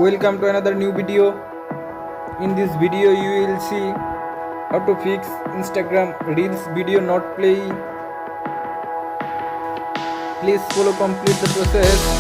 Welcome to another new video. In this video you will see how to fix Instagram Reels video not playing. Please follow complete the process.